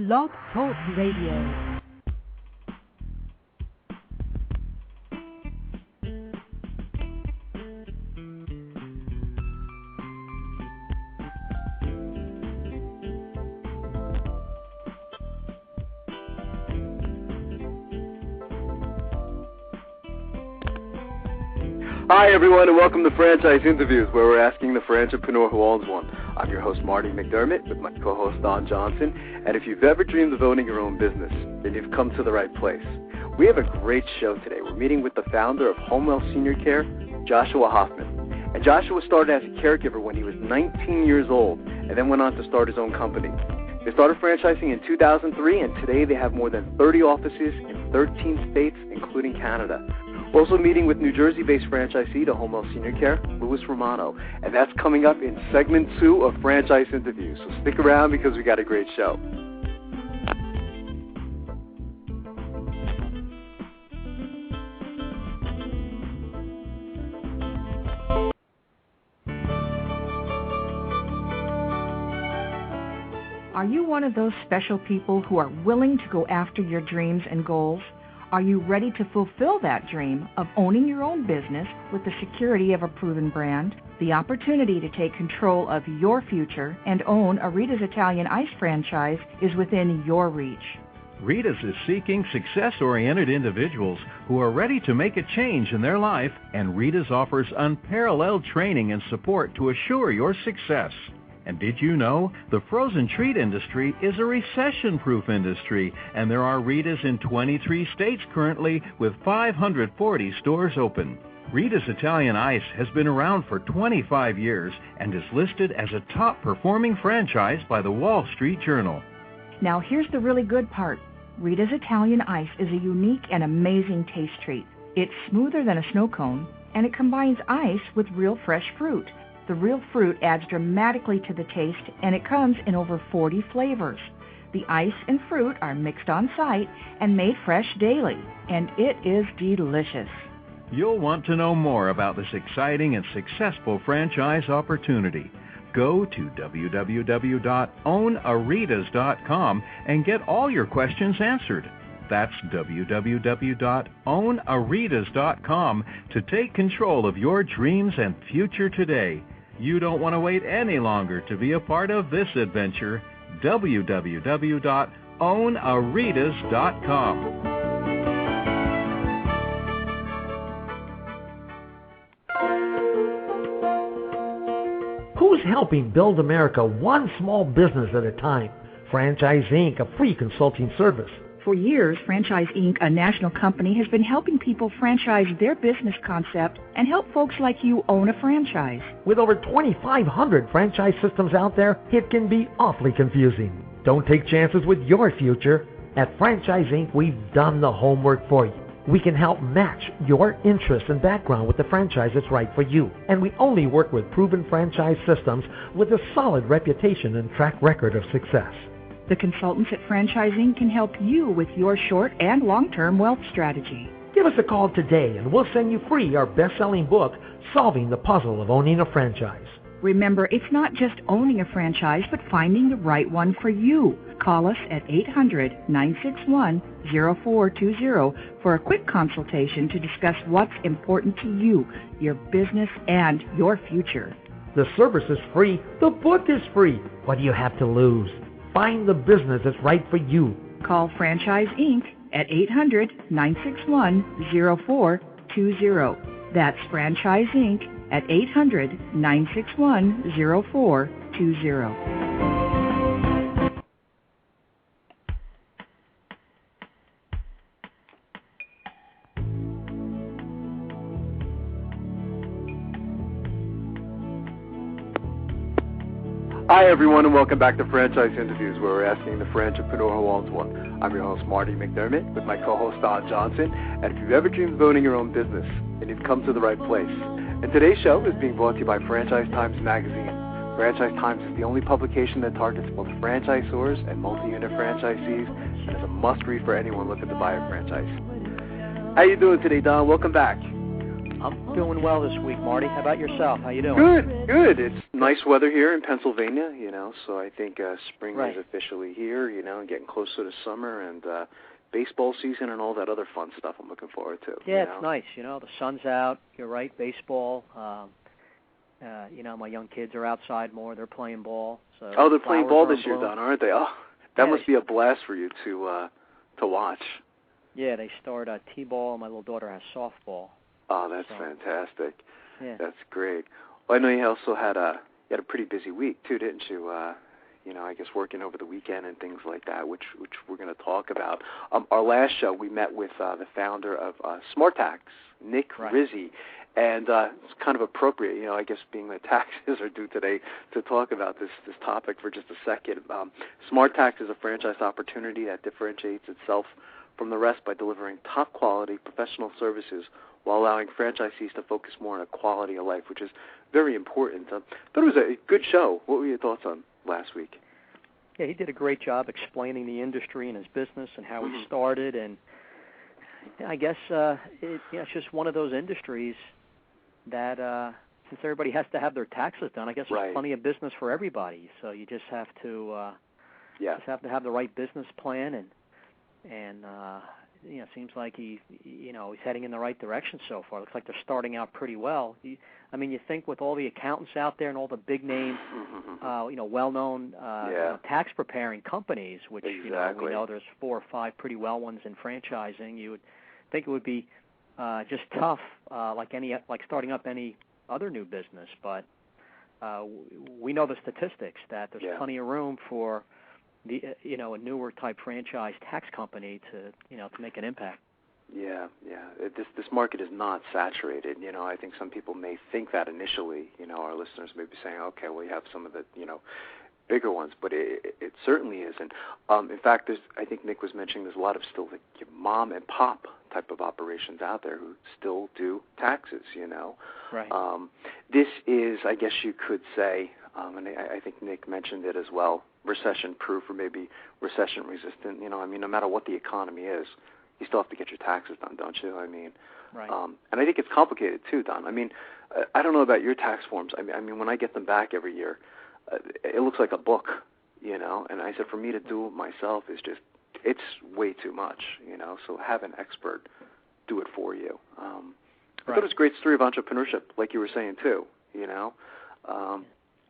Blog Talk Radio. Hi, everyone, and welcome to Franchise Interviews, where we're asking the franchipreneur who owns one. I'm your host, Marty McDermott, with my co-host, Don Johnson. And if you've ever dreamed of owning your own business, then you've come to the right place. We have a great show today. We're meeting with the founder of HomeWell Senior Care, Joshua Hoffman. And Joshua started as a caregiver when he was 19 years old, and then went on to start his own company. They started franchising in 2003, and today they have more than 30 offices in 13 states, including Canada. We're also meeting with New Jersey-based franchisee to HomeWell Senior Care, Louis Romano, and that's coming up in segment 2 of Franchise Interviews. So stick around because we got a great show. Are you one of those special people who are willing to go after your dreams and goals? Are you ready to fulfill that dream of owning your own business with the security of a proven brand? The opportunity to take control of your future and own a Rita's Italian Ice franchise is within your reach. Rita's is seeking success-oriented individuals who are ready to make a change in their life, and Rita's offers unparalleled training and support to assure your success. And did you know the frozen treat industry is a recession-proof industry, and there are Rita's in 23 states currently with 540 stores open. Rita's Italian Ice has been around for 25 years and is listed as a top-performing franchise by the Wall Street Journal. Now here's the really good part. Rita's Italian Ice is a unique and amazing taste treat. It's smoother than a snow cone, and it combines ice with real fresh fruit. The real fruit adds dramatically to the taste, and it comes in over 40 flavors. The ice and fruit are mixed on site and made fresh daily, and it is delicious. You'll want to know more about this exciting and successful franchise opportunity. Go to www.ownaritas.com and get all your questions answered. That's www.ownaritas.com to take control of your dreams and future today. You don't want to wait any longer to be a part of this adventure. www.ownaritas.com. Who's helping build America one small business at a time? Franchise Inc., a free consulting service. For years, Franchise Inc., a national company, has been helping people franchise their business concept and help folks like you own a franchise. With over 2,500 franchise systems out there, it can be awfully confusing. Don't take chances with your future. At Franchise Inc., we've done the homework for you. We can help match your interests and background with the franchise that's right for you. And we only work with proven franchise systems with a solid reputation and track record of success. The consultants at Franchising can help you with your short and long-term wealth strategy. Give us a call today and we'll send you free our best-selling book, Solving the Puzzle of Owning a Franchise. Remember, it's not just owning a franchise, but finding the right one for you. Call us at 800-961-0420 for a quick consultation to discuss what's important to you, your business, and your future. The service is free. The book is free. What do you have to lose? Find the business that's right for you. Call Franchise Inc. at 800-961-0420. That's Franchise Inc. at 800-961-0420. Hi, everyone, and welcome back to Franchise Interviews, where we're asking the franchipreneur who owns one. I'm your host, Marty McDermott, with my co-host, Don Johnson. And if you've ever dreamed of owning your own business, then you've come to the right place. And today's show is being brought to you by Franchise Times Magazine. Franchise Times is the only publication that targets both franchisors and multi-unit franchisees, and is a must-read for anyone looking to buy a franchise. How you doing today, Don? Welcome back. I'm doing well this week, Marty. How about yourself? How you doing? Good. It's nice weather here in Pennsylvania, so I think spring Right. is officially here, and getting closer to summer and baseball season and all that other fun stuff I'm looking forward to. Yeah, it's nice. The sun's out. You're right, baseball. My young kids are outside more. They're playing ball. So they're playing ball this year, bloom. Don, aren't they? Oh, that must be a blast for you to watch. Yeah, they start t-ball. My little daughter has softball. Oh, that's fantastic. Yeah. That's great. Well, I know you also had a pretty busy week too, didn't you? I guess working over the weekend and things like that, which we're going to talk about. Our last show, we met with the founder of Smart Tax, Nick Rizzi, and it's kind of appropriate, I guess being that taxes are due today, to talk about this topic for just a second. Smart Tax is a franchise opportunity that differentiates itself from the rest by delivering top-quality professional services while allowing franchisees to focus more on a quality of life, which is very important. I thought it was a good show. What were your thoughts on last week? Yeah, he did a great job explaining the industry and his business and how he started. And I guess it's just one of those industries that since everybody has to have their taxes done, I guess there's plenty of business for everybody. So you just have to have the right business plan and it seems like he's heading in the right direction so far. Looks like they're starting out pretty well. You think with all the accountants out there and all the big name, well-known tax preparing companies, which we know there's 4 or 5 pretty well ones in franchising. You would think it would be just tough, like starting up any other new business. But we know the statistics that there's plenty of room for a newer type franchise tax company to make an impact. Yeah. This market is not saturated. I think some people may think that initially. Our listeners may be saying, okay, well, you have some of the bigger ones, but it certainly isn't. In fact, I think Nick was mentioning there's a lot of still mom and pop type of operations out there who still do taxes. Right. This is, I guess you could say, and I think Nick mentioned it as well, recession-proof or maybe recession-resistant. No matter what the economy is, you still have to get your taxes done, don't you? Right. And I think it's complicated too, Don. I don't know about your tax forms. When I get them back every year, it looks like a book, And I said for me to do it myself is it's way too much, So have an expert do it for you. I thought it was a great story of entrepreneurship, like you were saying too,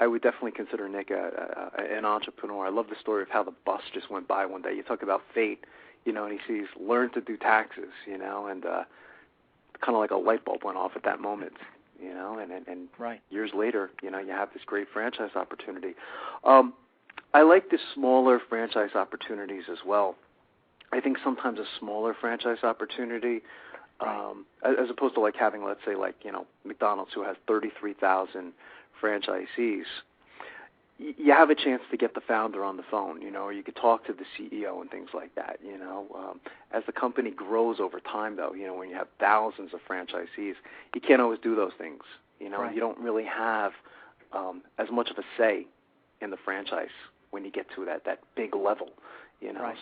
I would definitely consider Nick an entrepreneur. I love the story of how the bus just went by one day. You talk about fate, and he sees learn to do taxes, and kind of like a light bulb went off at that moment, and years later, you have this great franchise opportunity. I like the smaller franchise opportunities as well. I think sometimes a smaller franchise opportunity, as opposed to having, let's say, McDonald's, who has 33,000 franchisees, you have a chance to get the founder on the phone, or you could talk to the CEO and things like that, As the company grows over time, though, when you have thousands of franchisees, you can't always do those things, You don't really have as much of a say in the franchise when you get to that big level,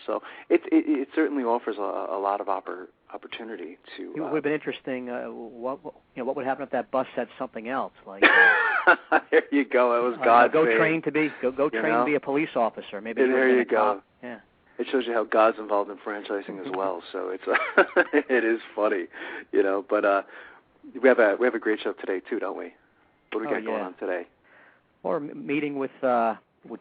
So it certainly offers a lot of opportunity to. It would have been interesting. What would happen if that bus said something else? There you go. It was God's train to be to be a police officer. Maybe. There you go. Yeah. It shows you how God's involved in franchising as well. So it's it is funny, But we have a great show today too, don't we? What do we got going on today? We're meeting with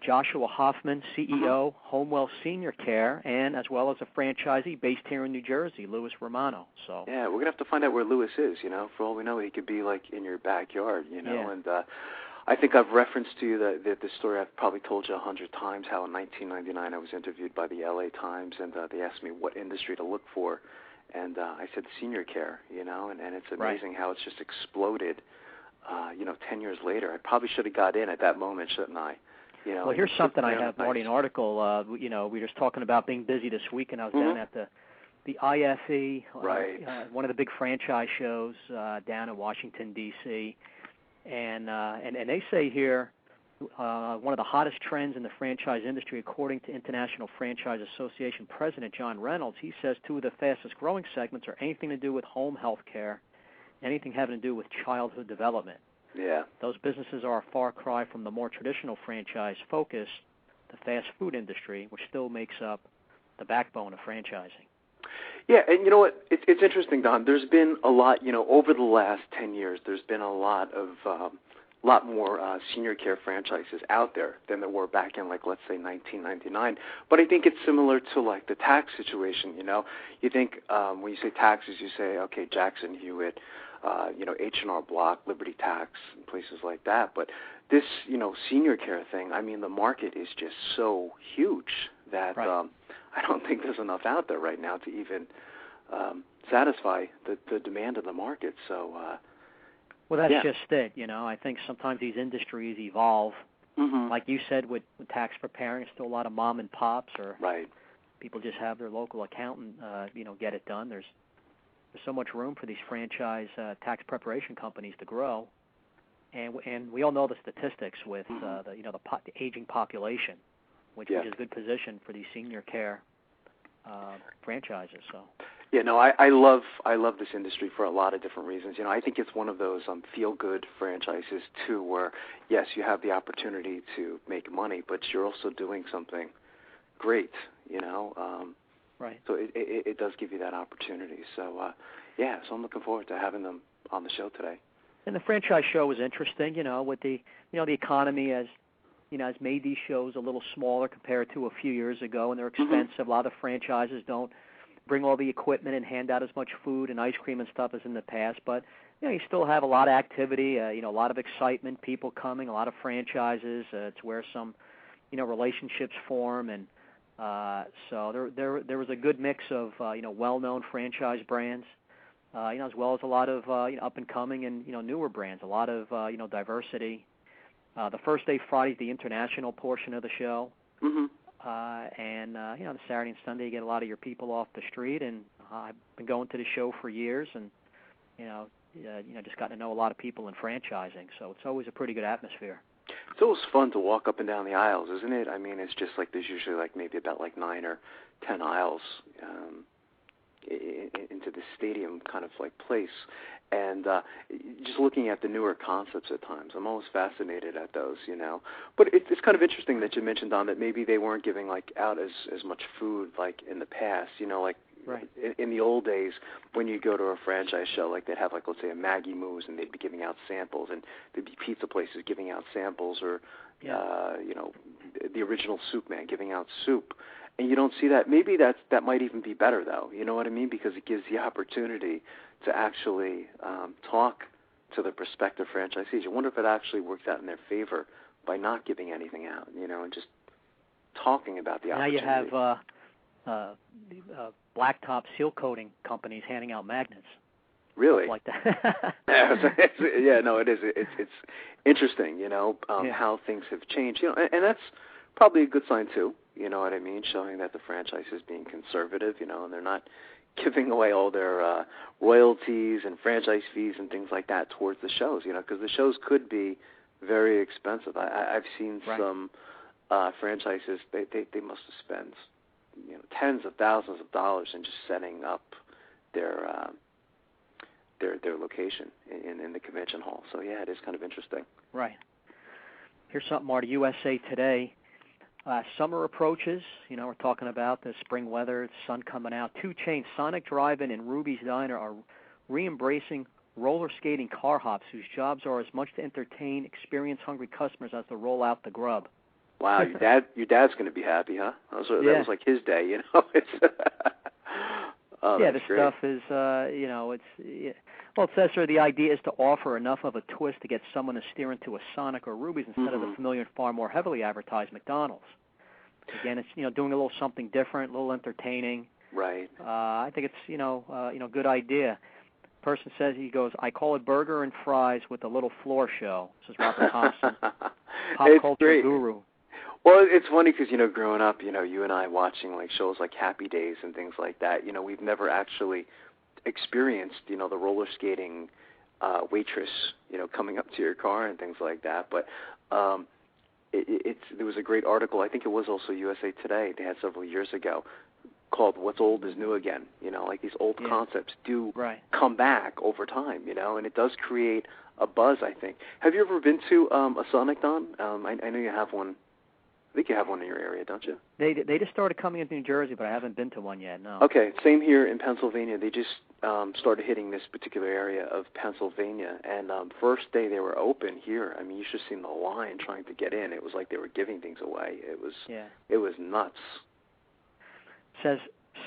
Joshua Hoffman, CEO, HomeWell Senior Care, and as well as a franchisee based here in New Jersey, Louis Romano. So we're gonna have to find out where Louis is. For all we know, he could be in your backyard. Yeah. And I think I've referenced to you the story I've probably told you 100 times. How in 1999 I was interviewed by the LA Times, and they asked me what industry to look for, and I said senior care. And it's amazing how it's just exploded. 10 years later, I probably should have got in at that moment, shouldn't I? Well, here's something I have, Marty, an article. We were just talking about being busy this week, and I was down at the IFE, one of the big franchise shows down in Washington, D.C., and they say here one of the hottest trends in the franchise industry, according to International Franchise Association President John Reynolds. He says 2 of the fastest growing segments are anything to do with home health care anything having to do with childhood development. Yeah. Those businesses are a far cry from the more traditional franchise focus, the fast food industry, which still makes up the backbone of franchising. Yeah, and you know what? It's interesting, Don. There's been a lot, over the last 10 years, there's been a lot more senior care franchises out there than there were back in, let's say, 1999. But I think it's similar to, the tax situation, You think when you say taxes, you say, okay, Jackson Hewitt, H&R Block, Liberty Tax, and places like that. But this, senior care thing, the market is just so huge that I don't think there's enough out there right now to even satisfy the demand of the market. So, well, that's just it. I think sometimes these industries evolve. Mm-hmm. Like you said, with tax preparing, there's still a lot of mom and pops, or people just have their local accountant, get it done. There's so much room for these franchise tax preparation companies to grow, and we all know the statistics with the aging population, which is a good position for these senior care franchises. So. Yeah, no, I love this industry for a lot of different reasons. I think it's one of those feel-good franchises too, where yes, you have the opportunity to make money, but you're also doing something great. Right. So it does give you that opportunity. So so I'm looking forward to having them on the show today. And the franchise show was interesting. With the the economy has made these shows a little smaller compared to a few years ago, and they're expensive. Mm-hmm. A lot of franchises don't bring all the equipment and hand out as much food and ice cream and stuff as in the past, but you still have a lot of activity, a lot of excitement, people coming, a lot of franchises. It's where some relationships form, and so there was a good mix of well-known franchise brands, as well as a lot of up and coming and newer brands, a lot of diversity. The first day, Friday, is the international portion of the show. Mm-hmm. And the Saturday and Sunday, you get a lot of your people off the street. And I've been going to the show for years, and just gotten to know a lot of people in franchising. So it's always a pretty good atmosphere. It's always fun to walk up and down the aisles, isn't it? It's just there's usually maybe about 9 or 10 aisles into the stadium kind of place. And just looking at the newer concepts at times, I'm always fascinated at those, But it's kind of interesting that you mentioned, Don, that maybe they weren't giving out as much food in the past, Right. In the old days when you go to a franchise show, they'd have let's say a Maggie Moo's, and they'd be giving out samples, and there'd be pizza places giving out samples, or the original Soup Man giving out soup. And you don't see that. Maybe that might even be better, though. You know what I mean? Because it gives the opportunity to actually talk to the prospective franchisees. You wonder if it actually works out in their favor by not giving anything out, and just talking about the opportunity. Now you have blacktop seal coating companies handing out magnets. Really? Like that. Yeah, no, it is. It's interesting, how things have changed. And that's probably a good sign, too. You know what I mean? Showing that the franchise is being conservative, and they're not giving away all their royalties and franchise fees and things like that towards the shows, because the shows could be very expensive. I've seen some franchises, they must have spent tens of thousands of dollars in just setting up their location in the convention hall. So, yeah, it is kind of interesting. Right. Here's something, Marty. USA Today. Summer approaches. We're talking about the spring weather, the sun coming out. 2 chains, Sonic Drive-In and Ruby's Diner, are re-embracing roller skating car hops whose jobs are as much to entertain experience-hungry customers as to roll out the grub. Wow, your dad's going to be happy, huh? That was like his day, It's this great. Stuff is, it says here the idea is to offer enough of a twist to get someone to steer into a Sonic or Ruby's instead of the familiar and far more heavily advertised McDonald's. Again, it's doing a little something different, a little entertaining. Right. I think it's good idea. Person says, he goes, I call it burger and fries with a little floor show. This is Robert Thompson, pop culture guru. Well, it's funny because, growing up, you and I watching shows like Happy Days and things like that, we've never actually experienced, the roller skating waitress, coming up to your car and things like that. But there was a great article, I think it was also USA Today, they had several years ago, called what's old is new again. Like these old concepts do come back over time, and it does create a buzz, I think. Have you ever been to a Sonic, Don? I know you have one. I think you have one in your area, don't you? They just started coming into New Jersey, but I haven't been to one yet, no. Okay, same here in Pennsylvania. They just started hitting this particular area of Pennsylvania, and first day they were open here, I mean, you should have seen the line trying to get in. It was like they were giving things away. It was nuts. It says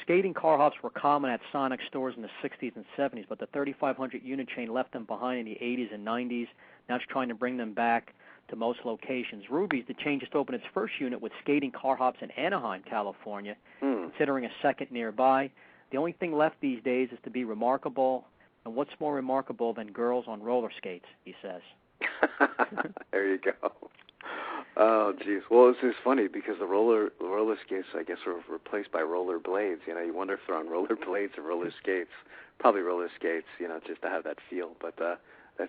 skating car hops were common at Sonic stores in the 60s and 70s, but the 3,500 unit chain left them behind in the 80s and 90s. Now it's trying to bring them back to most locations. Ruby's, the chain just opened its first unit with skating car hops in Anaheim, California, considering a second nearby. The only thing left these days is to be remarkable, and what's more remarkable than girls on roller skates, he says. There you go. Oh, geez. Well, it's funny because the roller skates, I guess, were replaced by roller blades. You wonder if they're on roller blades or roller skates. Probably roller skates, just to have that feel, but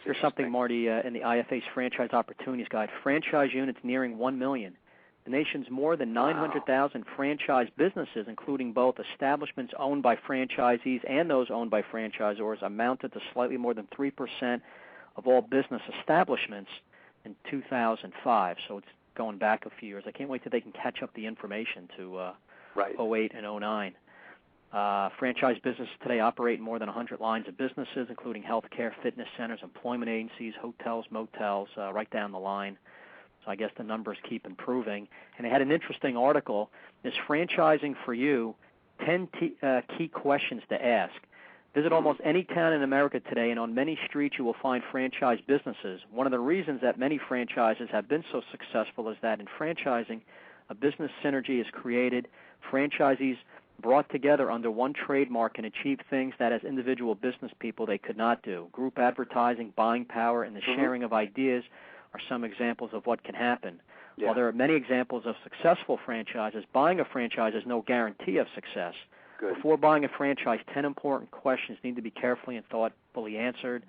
there's something, Marty, in the IFA's Franchise Opportunities Guide. Franchise units nearing 1 million. The nation's more than 900,000 franchise businesses, including both establishments owned by franchisees and those owned by franchisors, amounted to slightly more than 3% of all business establishments in 2005. So it's going back a few years. I can't wait till they can catch up the information to 08 and 09. Franchise businesses today operate in more than 100 lines of businesses, including healthcare, fitness centers, employment agencies, hotels, motels, right down the line. So I guess the numbers keep improving. And they had an interesting article, Is Franchising for You? 10 key questions to ask. Visit almost any town in America today, and on many streets you will find franchise businesses. One of the reasons that many franchises have been so successful is that in franchising, a business synergy is created. Franchisees brought together under one trademark can achieve things that as individual business people they could not do. Group advertising, buying power, and the sharing of ideas are some examples of what can happen. Yeah. While there are many examples of successful franchises, buying a franchise is no guarantee of success. Good. Before buying a franchise, 10 important questions need to be carefully and thoughtfully answered.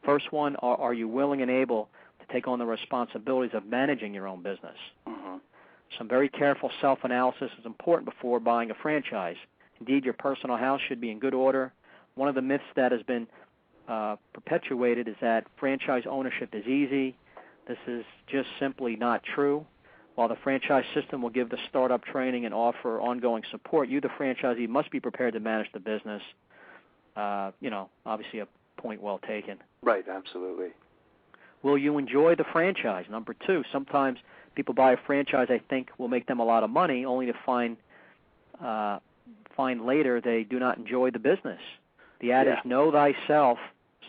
First one, are you willing and able to take on the responsibilities of managing your own business? Some very careful self-analysis is important before buying a franchise. Indeed, your personal house should be in good order. One of the myths that has been perpetuated is that franchise ownership is easy. This is just simply not true. While the franchise system will give the startup training and offer ongoing support, you, the franchisee, must be prepared to manage the business. Obviously a point well taken. Right, absolutely. Will you enjoy the franchise? Number two, sometimes people buy a franchise I think will make them a lot of money, only to find later they do not enjoy the business. The adage, know thyself,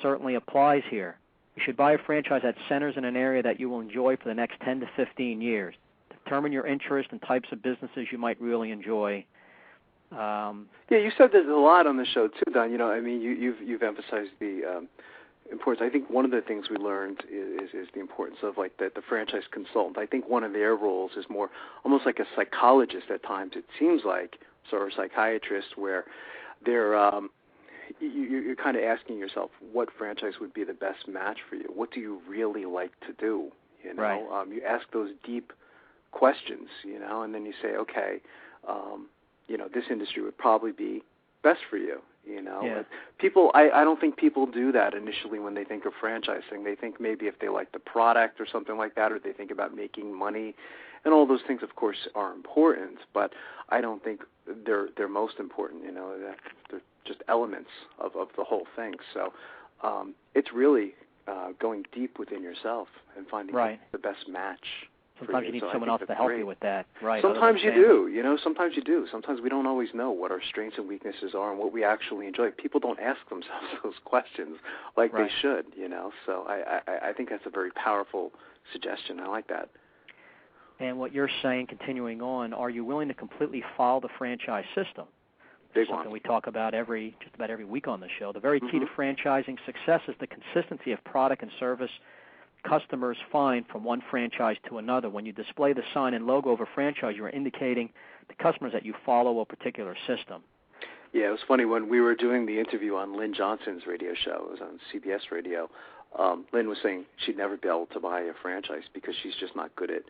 certainly applies here. You should buy a franchise that centers in an area that you will enjoy for the next 10 to 15 years. Determine your interest and types of businesses you might really enjoy. You said there's a lot on the show too, Don. You've emphasized the importance. I think one of the things we learned is the importance of like the franchise consultant. I think one of their roles is more almost like a psychologist at times. It seems like, or a psychiatrist, where they're you're kind of asking yourself what franchise would be the best match for you. What do you really like to do? Right. You ask those deep questions, and then you say, okay, this industry would probably be best for you. People, I don't think people do that initially when they think of franchising. They think maybe if they like the product or something like that, or they think about making money, and all those things, of course, are important. But I don't think they're most important. That they're just elements of the whole thing. So it's really going deep within yourself and finding the best match. Sometimes you need someone else to help you with that, right? Sometimes you do, Sometimes you do. Sometimes we don't always know what our strengths and weaknesses are and what we actually enjoy. People don't ask themselves those questions like they should, So I think that's a very powerful suggestion. I like that. And what you're saying, continuing on, are you willing to completely follow the franchise system? Big Something one. we talk about just about every week on the show. The very key to franchising success is the consistency of product and service customers find from one franchise to another. When you display the sign and logo of a franchise, you are indicating to customers that you follow a particular system. Yeah, it was funny when we were doing the interview on Lynn Johnson's radio show. It was on CBS Radio. Lynn was saying she'd never be able to buy a franchise because she's just not good at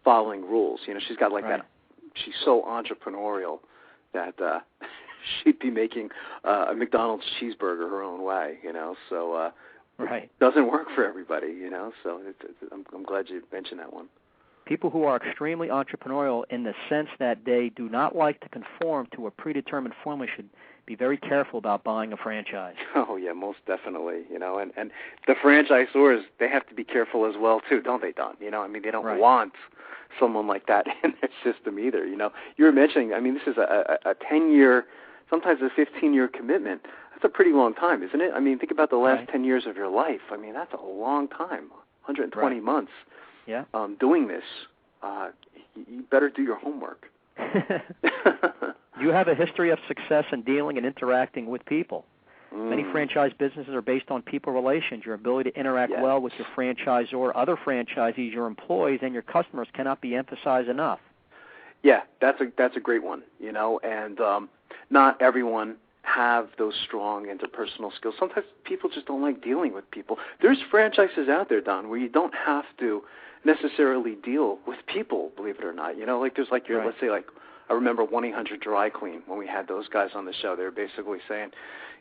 following rules. She's got that. She's so entrepreneurial that she'd be making a McDonald's cheeseburger her own way, so right. It doesn't work for everybody, so I'm glad you mentioned that one. People who are extremely entrepreneurial in the sense that they do not like to conform to a predetermined formula should be very careful about buying a franchise. Oh, yeah, most definitely, and the franchisors, they have to be careful as well, too, don't they, Don? They don't right. want someone like that in their system either, You were mentioning, this is a 10-year, sometimes a 15-year commitment. That's a pretty long time, isn't it? Think about the last right. 10 years of your life. That's a long time, 120 right. months. Yeah. Doing this, you better do your homework. You have a history of success in dealing and interacting with people. Many franchise businesses are based on people relations. Your ability to interact well with your franchisor, other franchisees, your employees, and your customers cannot be emphasized enough. Yeah, that's a great one, and not everyone have those strong interpersonal skills. Sometimes people just don't like dealing with people. There's franchises out there, Don, where you don't have to necessarily deal with people, believe it or not. There's your, right. let's say, I remember 1-800 Dry Clean when we had those guys on the show. They were basically saying,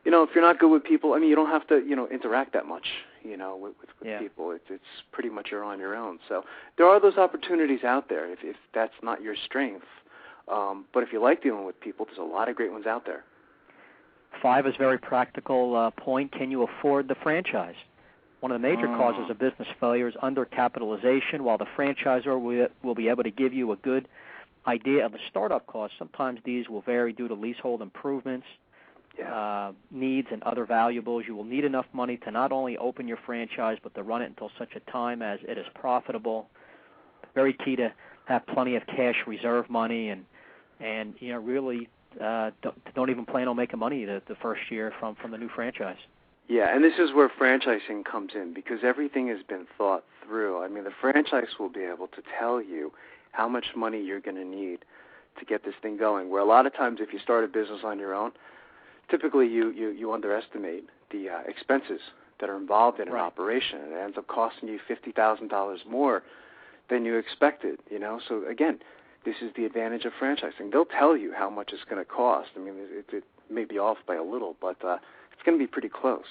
if you're not good with people, you don't have to, interact that much, with people. It's pretty much you're on your own. So there are those opportunities out there if that's not your strength. But if you like dealing with people, there's a lot of great ones out there. 5 is very practical point. Can you afford the franchise? One of the major causes of business failure is undercapitalization. While the franchisor will be able to give you a good idea of the startup costs, sometimes these will vary due to leasehold improvements, needs, and other valuables. You will need enough money to not only open your franchise, but to run it until such a time as it is profitable. Very key to have plenty of cash reserve money and really don't even plan on making money the first year from the new franchise. Yeah, and this is where franchising comes in because everything has been thought through. The franchise will be able to tell you how much money you're going to need to get this thing going, where a lot of times if you start a business on your own, typically you underestimate the expenses that are involved in an operation. It ends up costing you $50,000 more than you expected, So, again, this is the advantage of franchising. They'll tell you how much it's going to cost. It may be off by a little, but it's going to be pretty close.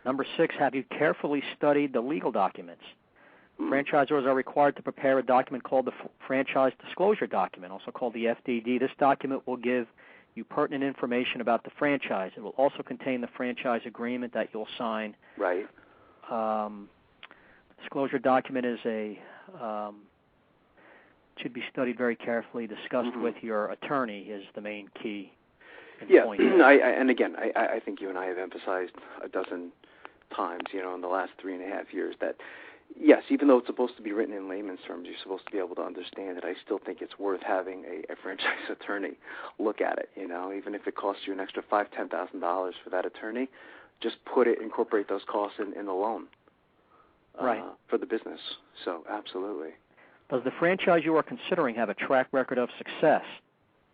Number 6, have you carefully studied the legal documents? Franchisors are required to prepare a document called the Franchise Disclosure Document, also called the FDD. This document will give you pertinent information about the franchise. It will also contain the franchise agreement that you'll sign. Right. Disclosure document is should be studied very carefully, discussed with your attorney is the main key point. I think you and I have emphasized a dozen times, in the last 3.5 years that, yes, even though it's supposed to be written in layman's terms, you're supposed to be able to understand it. I still think it's worth having a franchise attorney look at it, even if it costs you an extra $5,000, $10,000 for that attorney, just incorporate those costs in the loan for the business. So, absolutely. Does the franchise you are considering have a track record of success?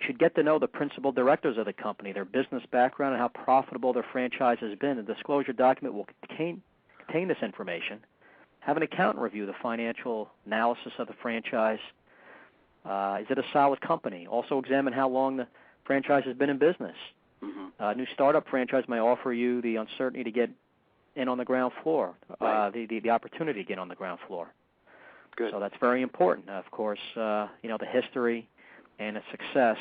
You should get to know the principal directors of the company, their business background, and how profitable their franchise has been. The disclosure document will contain this information. Have an accountant review the financial analysis of the franchise. Is it a solid company? Also examine how long the franchise has been in business. A new startup franchise may offer you the uncertainty to get in on the ground floor, the opportunity to get on the ground floor. Good. So that's very important. Of course, the history and its success.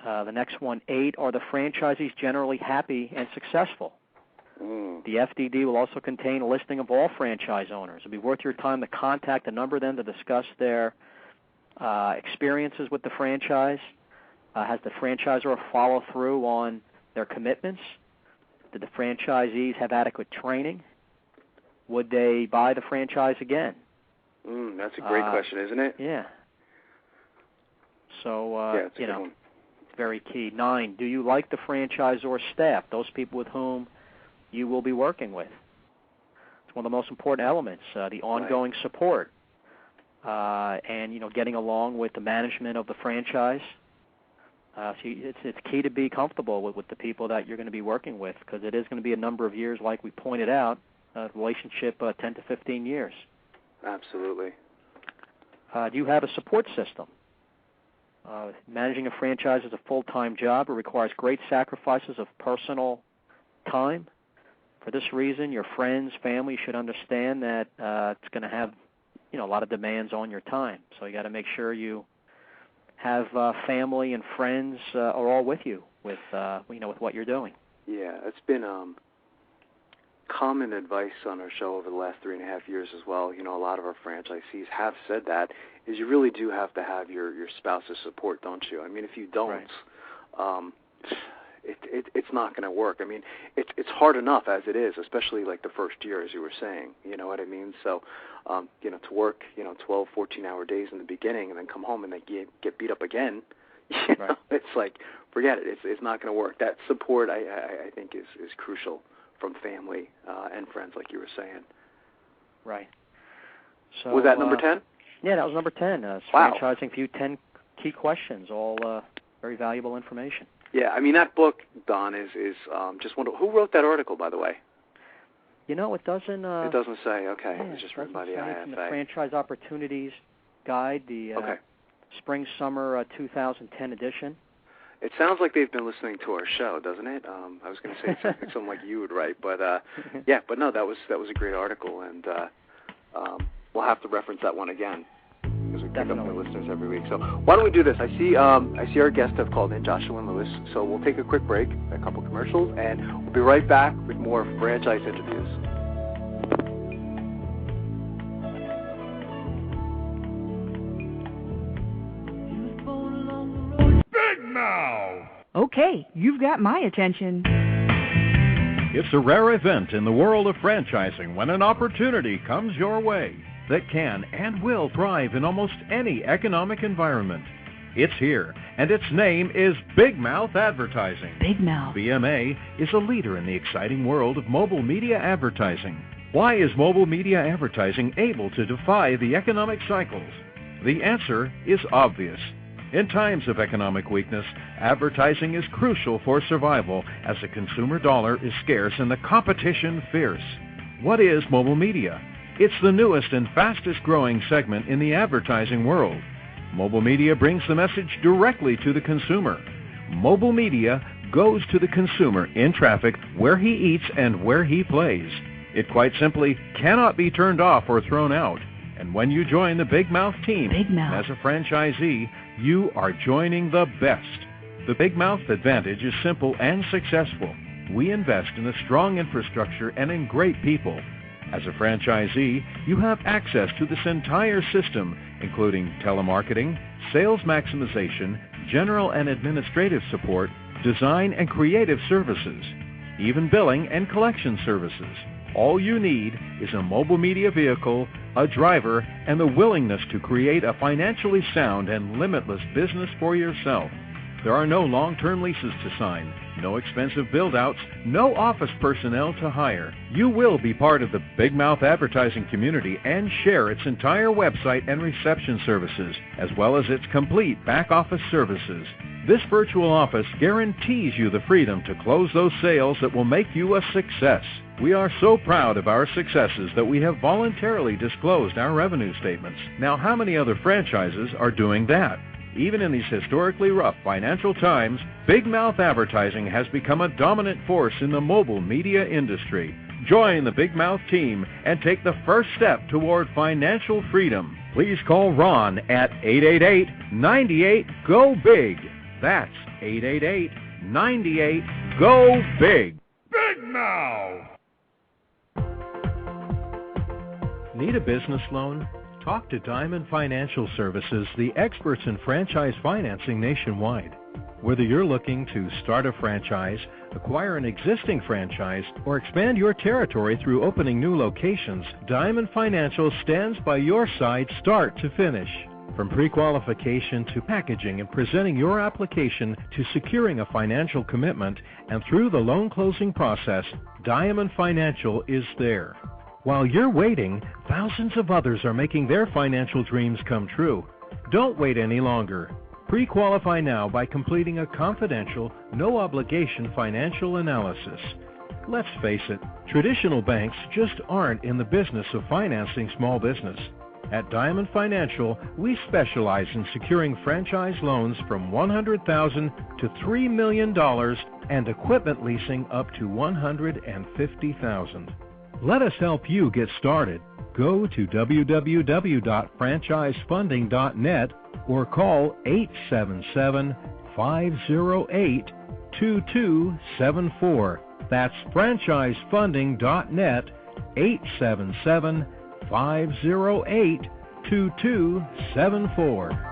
The next one, 8, are the franchisees generally happy and successful? The FDD will also contain a listing of all franchise owners. It will be worth your time to contact a number of them to discuss their experiences with the franchise. Has the franchisor follow through on their commitments? Did the franchisees have adequate training? Would they buy the franchise again? That's a great question, isn't it? Yeah. So, it's very key. 9, do you like the franchisor staff, those people with whom you will be working with? It's one of the most important elements, the ongoing support, and, getting along with the management of the franchise. So it's key to be comfortable with the people that you're going to be working with because it is going to be a number of years, like we pointed out, relationship 10 to 15 years. Absolutely. Do you have a support system? Managing a franchise is a full-time job. It requires great sacrifices of personal time. For this reason, your friends, family should understand that it's going to have, a lot of demands on your time. So you got to make sure you have family and friends are all with you with what you're doing. Yeah, it's been common advice on our show over the last 3.5 years as well. A lot of our franchisees have said that, is you really do have to have your spouse's support, don't you? I mean, if you don't, right. It's not going to work. I mean, it's hard enough as it is, especially like the first year, as you were saying. You know what I mean? So, to work, 12, 14-hour days in the beginning and then come home and then get beat up again, right. It's like, forget it. It's not going to work. That support, I think, is crucial from family and friends, like you were saying. Right. So was that number 10? Yeah, that was number 10. Wow. Franchising for you, 10 key questions, all very valuable information. Yeah, I mean, that book, Don, is just wonder who wrote that article, by the way? It doesn't... it doesn't say, okay. Yeah, it's just written by the IFA. From the IFA. Franchise Opportunities Guide, the Spring-Summer 2010 edition. It sounds like they've been listening to our show, doesn't it? I was going to say something like you would write, but but no, that was a great article, and we'll have to reference that one again because we pick up new listeners every week. So why don't we do this? I see our guests have called in, Joshua and Louis. So we'll take a quick break, a couple commercials, and we'll be right back with more franchise interviews. Okay, you've got my attention. It's a rare event in the world of franchising when an opportunity comes your way that can and will thrive in almost any economic environment. It's here, and its name is Big Mouth Advertising. Big Mouth. BMA is a leader in the exciting world of mobile media advertising. Why is mobile media advertising able to defy the economic cycles? The answer is obvious. In times of economic weakness, advertising is crucial for survival as the consumer dollar is scarce and the competition fierce. What is mobile media? It's the newest and fastest growing segment in the advertising world. Mobile media brings the message directly to the consumer. Mobile media goes to the consumer in traffic where he eats and where he plays. It quite simply cannot be turned off or thrown out. And when you join the Big Mouth team as a franchisee, you are joining the best. The Big Mouth advantage is simple and successful. We invest in a strong infrastructure and in great people. As a franchisee, you have access to this entire system, including telemarketing, sales maximization, general and administrative support, design and creative services, even billing and collection services. All you need is a mobile media vehicle, a driver, and the willingness to create a financially sound and limitless business for yourself. There are no long-term leases to sign, no expensive build-outs, no office personnel to hire. You will be part of the Big Mouth advertising community and share its entire website and reception services, as well as its complete back-office services. This virtual office guarantees you the freedom to close those sales that will make you a success. We are so proud of our successes that we have voluntarily disclosed our revenue statements. Now, how many other franchises are doing that? Even in these historically rough financial times, Big Mouth Advertising has become a dominant force in the mobile media industry. Join the Big Mouth team and take the first step toward financial freedom. Please call Ron at 888-98-GO-BIG. That's 888-98-GO-BIG. Big Mouth! Need a business loan? Talk to Diamond Financial Services, the experts in franchise financing nationwide. Whether you're looking to start a franchise, acquire an existing franchise, or expand your territory through opening new locations, Diamond Financial stands by your side start to finish. From pre-qualification to packaging and presenting your application to securing a financial commitment and through the loan closing process, Diamond Financial is there. While you're waiting, thousands of others are making their financial dreams come true. Don't wait any longer. Pre-qualify now by completing a confidential, no-obligation financial analysis. Let's face it, traditional banks just aren't in the business of financing small business. At Diamond Financial, we specialize in securing franchise loans from $100,000 to $3 million and equipment leasing up to $150,000. Let us help you get started. Go to www.franchisefunding.net or call 877-508-2274. That's franchisefunding.net, 877-508-2274.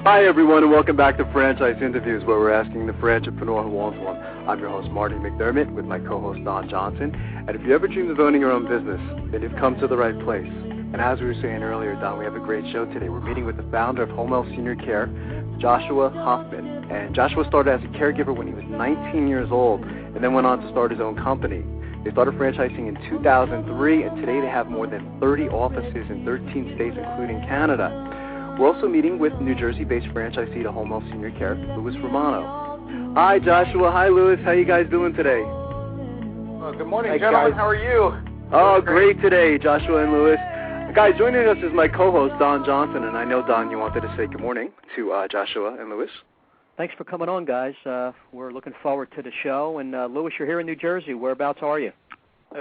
Hi, everyone, and welcome back to Franchise Interviews, where we're asking the franchisepreneur who wants one. I'm your host, Marty McDermott, with my co-host, Don Johnson. And if you ever dreamed of owning your own business, then you've come to the right place. And as we were saying earlier, Don, we have a great show today. We're meeting with the founder of HomeWell Senior Care, Joshua Hoffman. And Joshua started as a caregiver when he was 19 years old and then went on to start his own company. They started franchising in 2003, and today they have more than 30 offices in 13 states, including Canada. We're also meeting with New Jersey-based franchisee to HomeWell Senior Care, Louis Romano. Hi, Joshua. Hi, Louis. How you guys doing today? Well, good morning, gentlemen. How are you? Oh, great today, Joshua and Louis. Guys, joining us is my co-host, Don Johnson, and I know, Don, you wanted to say good morning to Joshua and Louis. Thanks for coming on, guys. We're looking forward to the show. And, Louis, you're here in New Jersey. Whereabouts are you?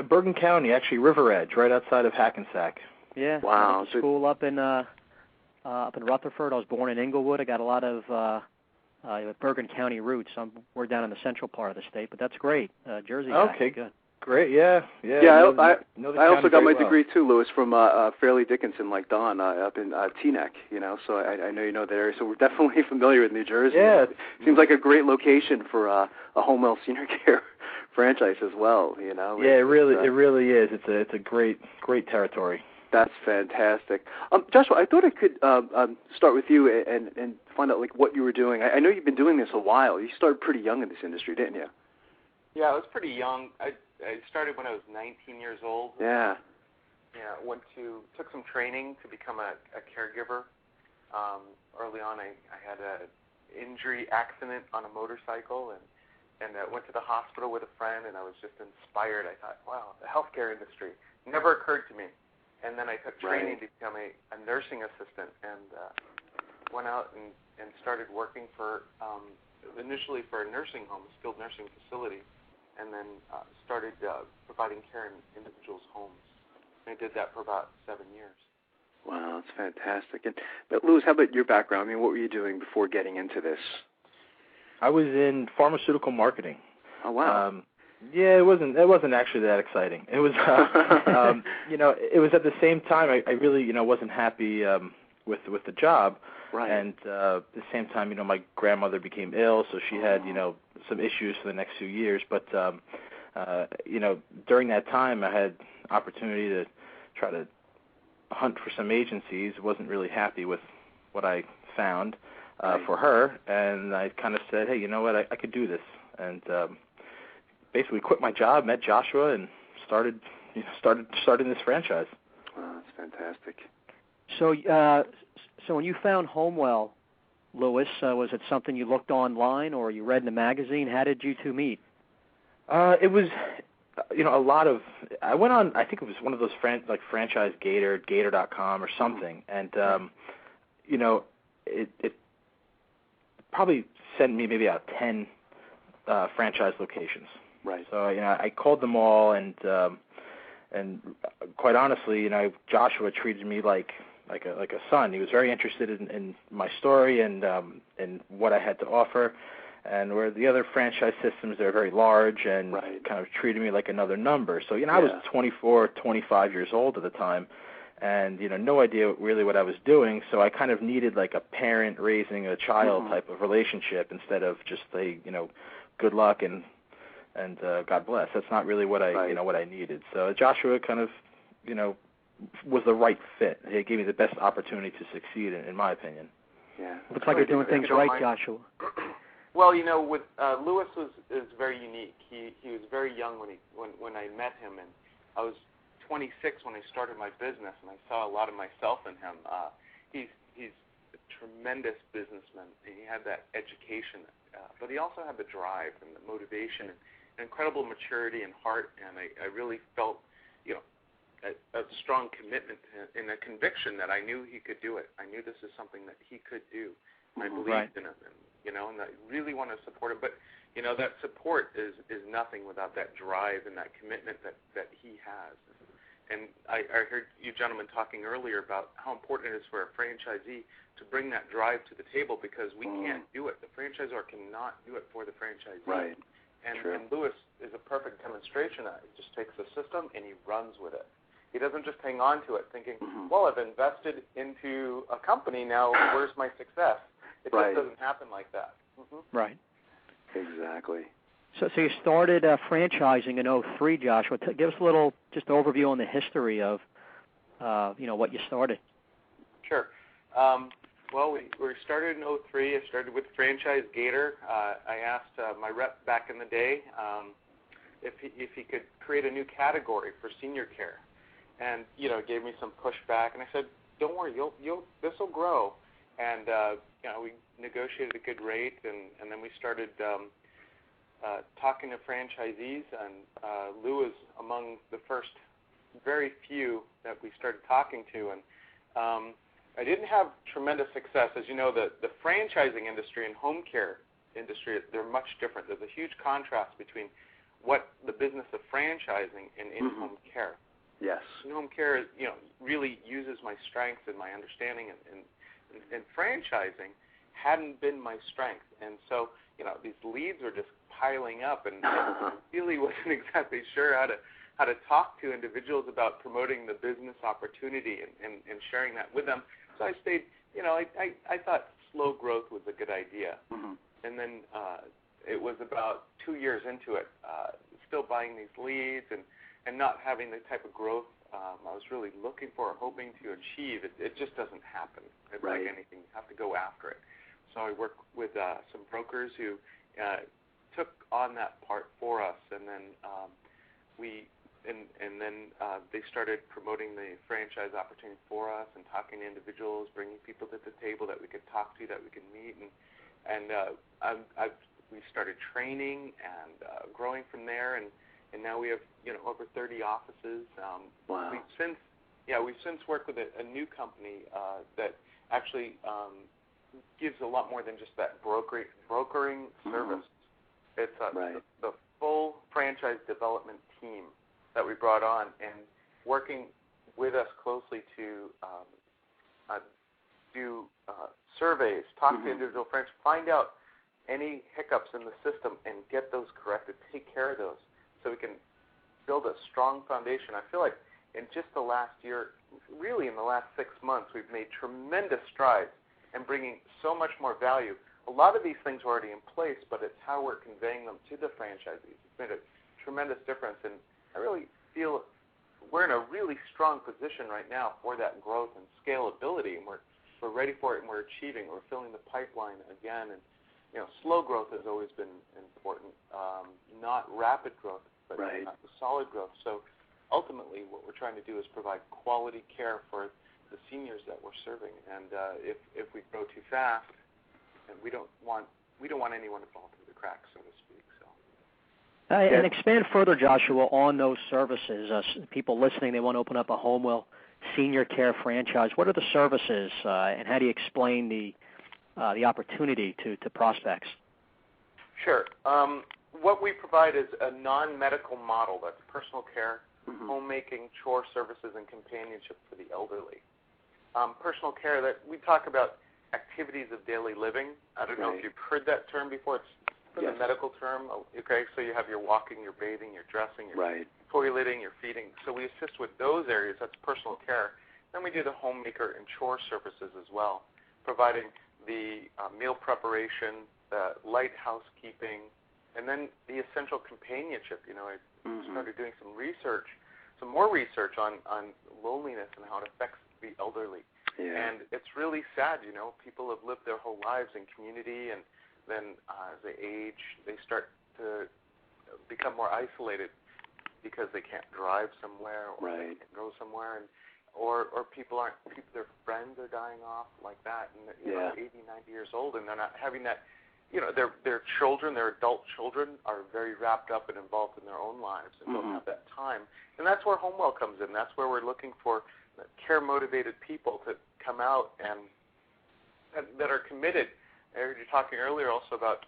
Bergen County, actually, River Edge, right outside of Hackensack. Yeah. Wow. I went to school up in Rutherford. I was born in Inglewood. I got a lot of Bergen County roots. We're down in the central part of the state, but that's great. Jersey guy. Okay, good. Great, yeah. I also got my degree too, Louis, from Fairleigh Dickinson, like Don, up in Teaneck, so I know you know that area. So we're definitely familiar with New Jersey. Yeah. It seems like a great location for a HomeWell Senior Care franchise as well, Yeah, it really is. It's a great territory. That's fantastic. Joshua, I thought I could start with you and find out what you were doing. I know you've been doing this a while. You started pretty young in this industry, didn't you? Yeah, I was pretty young. I started when I was 19 years old. Yeah. Yeah, took some training to become a caregiver. Early on, I had an injury accident on a motorcycle and went to the hospital with a friend, and I was just inspired. I thought, wow, the healthcare industry never occurred to me. And then I took training to become a nursing assistant and went out and started working initially for a nursing home, a skilled nursing facility, and then started providing care in individuals' homes. And I did that for about 7 years. Wow, that's fantastic. But Louis, how about your background? I mean, what were you doing before getting into this? I was in pharmaceutical marketing. Oh, wow. Yeah, it wasn't actually that exciting. It was, it was at the same time I really, wasn't happy with the job. Right. And at the same time, my grandmother became ill, so she had, some issues for the next few years. But, during that time, I had opportunity to try to hunt for some agencies. Wasn't really happy with what I found for her, and I kind of said, hey, you know what, I could do this, and basically quit my job, met Joshua, and started this franchise. Wow, that's fantastic. So when you found HomeWell, Louis, was it something you looked online or you read in a magazine? How did you two meet? It was, a lot of. I went on. I think it was one of those Franchise Gator, Gator.com or something, and it probably sent me maybe out 10 franchise locations. Right. So I called them all, and quite honestly, Joshua treated me like a son. He was very interested in my story and what I had to offer. And where the other franchise systems, they're very large and kind of treated me like another number. So I was 24, 25 years old at the time, and no idea really what I was doing. So I kind of needed like a parent raising a child type of relationship instead of just good luck and God bless. That's not really what what I needed. So Joshua kind of was the right fit. He gave me the best opportunity to succeed, in my opinion. Yeah, looks like you're doing things right, Joshua. Well, with Louis is very unique. He was very young when I met him, I was 26 when I started my business, and I saw a lot of myself in him. He's a tremendous businessman. He had that education, but he also had the drive and the motivation and incredible maturity and heart, and I really felt, a strong commitment and a conviction that I knew he could do it. I knew this is something that he could do. And I believed in him, and I really want to support him. But, that support is nothing without that drive and that commitment that he has. And I heard you gentlemen talking earlier about how important it is for a franchisee to bring that drive to the table, because we can't do it. The franchisor cannot do it for the franchisee. Right. And Louis is a perfect demonstration of that. He just takes the system and he runs with it. He doesn't just hang on to it thinking, well, I've invested into a company, now where's my success? It just doesn't happen like that. Right. Exactly. So you started franchising in 2003, Joshua. Give us a little just overview on the history of, what you started. Sure. Well, we started in 2003. I started with Franchise Gator. I asked my rep back in the day if he could create a new category for senior care, and gave me some pushback. And I said, "Don't worry, this will grow." And we negotiated a good rate, and then we started talking to franchisees. And Lou was among the first very few that we started talking to, and I didn't have tremendous success. As you know, the franchising industry and home care industry, they're much different. There's a huge contrast between what the business of franchising and in-home care. Yes. In-home care, really uses my strengths and my understanding, and franchising hadn't been my strength. And so, these leads were just piling up, and I really wasn't exactly sure how to talk to individuals about promoting the business opportunity and sharing that with them. So I stayed, I thought slow growth was a good idea. And then it was about 2 years into it, still buying these leads and not having the type of growth I was really looking for or hoping to achieve. It just doesn't happen. It's like anything. You have to go after it. So I worked with some brokers who took on that part for us, and then they started promoting the franchise opportunity for us and talking to individuals, bringing people to the table that we could talk to, that we could meet, and we started training and growing from there, and now we have over 30 offices. Wow. We've since worked with a new company that actually gives a lot more than just that brokering service. It's the full franchise development team that we brought on, and working with us closely to do surveys, talk to individual franchises, find out any hiccups in the system and get those corrected, take care of those, so we can build a strong foundation. I feel like in just the last year, really in the last 6 months, we've made tremendous strides in bringing so much more value. A lot of these things were already in place, but it's how we're conveying them to the franchisees. It's made a tremendous difference, and I really feel we're in a really strong position right now for that growth and scalability, and we're ready for it, and we're achieving. We're filling the pipeline again, and slow growth has always been important, not rapid growth, but solid growth. So ultimately, what we're trying to do is provide quality care for the seniors that we're serving, and if we grow too fast, and we don't want anyone to fall through the cracks, so to speak. So. And expand further, Joshua, on those services. People listening, they want to open up a HomeWell senior care franchise. What are the services, and how do you explain the opportunity to prospects? Sure. What we provide is a non-medical model. That's personal care, homemaking, chore services, and companionship for the elderly. Personal care, that we talk about activities of daily living. I don't know if you've heard that term before. It's the medical term. Okay, so you have your walking, your bathing, your dressing, your toileting, your feeding. So we assist with those areas. That's personal care. Then we do the homemaker and chore services as well, providing the meal preparation, the light housekeeping, and then the essential companionship. I started doing some more research on loneliness and how it affects the elderly. Yeah. And it's really sad, people have lived their whole lives in community, and then as they age, they start to become more isolated. because they can't drive somewhere or they can't go somewhere, and or their friends are dying off like that, and they're 80, 90 years old, and they're not having that. Their children, their adult children, are very wrapped up and involved in their own lives and don't have that time. And that's where HomeWell comes in. That's where we're looking for care-motivated people to come out and that are committed. I heard you talking earlier also about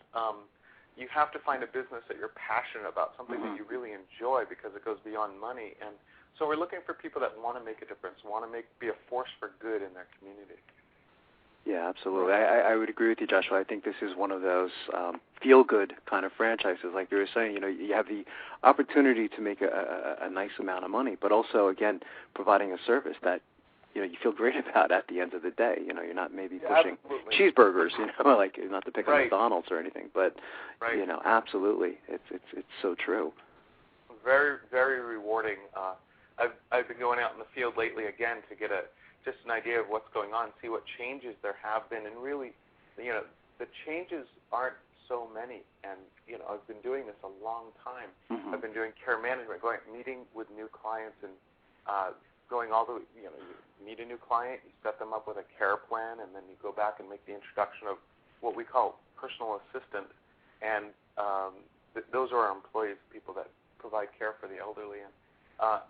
you have to find a business that you're passionate about, something that you really enjoy because it goes beyond money. And so we're looking for people that want to make a difference, want to be a force for good in their community. Yeah, absolutely. I would agree with you, Joshua. I think this is one of those feel-good kind of franchises. Like you were saying, you have the opportunity to make a nice amount of money, but also, again, providing a service that, you feel great about at the end of the day. You're not maybe pushing cheeseburgers, like not to pick on McDonald's or anything, but, absolutely. It's so true. Very, very rewarding. I've been going out in the field lately again to get just an idea of what's going on, see what changes there have been, and really, the changes aren't so many. And I've been doing this a long time. I've been doing care management, meeting with new clients, and going all the way. You meet a new client, you set them up with a care plan, and then you go back and make the introduction of what we call personal assistant, and those are our employees, people that provide care for the elderly, and